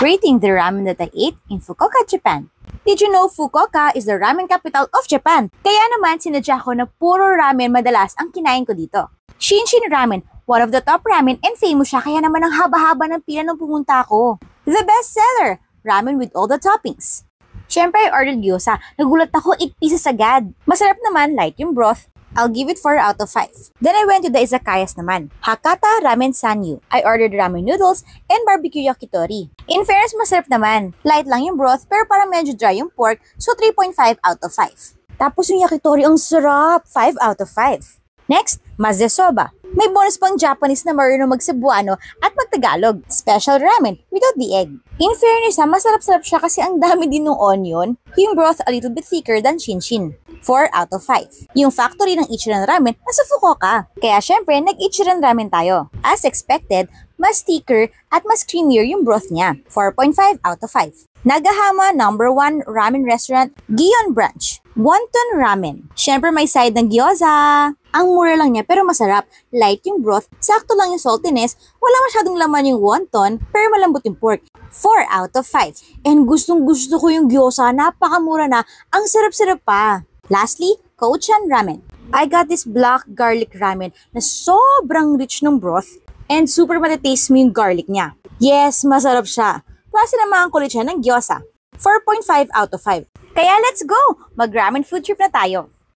Rating the ramen that I ate in Fukuoka, Japan. Did you know Fukuoka is the ramen capital of Japan? Kaya naman sinadya ko na puro ramen madalas ang kinain ko dito. Shinshin Ramen, one of the top ramen and famous siya kaya naman ang haba-haba ng pila nung pumunta ako. The best seller, ramen with all the toppings. Siyempre, I ordered gyoza. Nagulat ako, 8 pieces agad. Masarap naman, like yung broth. I'll give it 4 out of 5. Then I went to the izakayas naman. Hakata Ramen Sanyu. I ordered ramen noodles and barbecue yakitori. In fairness, masarap naman. Light lang yung broth pero parang medyo dry yung pork, so 3.5 out of 5. Tapos yung yakitori, ang sarap! 5 out of 5. Next, Maze Soba. May bonus pang Japanese na marunong mag-Cebuano at mag-Tagalog. Special ramen without the egg. In fairness, masarap-sarap siya kasi ang dami din ng onion. Yung broth a little bit thicker than Shinshin. 4 out of 5. Yung factory ng Ichiran Ramen nasa Fukuoka. Kaya syempre, nag-Ichiran Ramen tayo. As expected, mas thicker at mas creamier yung broth niya. 4.5 out of 5. Nagahama #1 ramen restaurant, Gion Branch. Wonton Ramen. Syempre may side ng gyoza. Ang mura lang niya pero masarap. Light yung broth, sakto lang yung saltiness, wala masyadong laman yung wonton, pero malambot yung pork. 4 out of 5. And gustong gusto ko yung gyoza, napakamura na, ang sarap-sarap pa. Lastly, Kouchan Ramen. I got this black garlic ramen na sobrang rich ng broth and super matataste mo yung garlic niya. Yes, masarap siya. Klase naman ang kulit siya ng gyoza. 4.5 out of 5. Kaya let's go! Mag-ramen food trip na tayo.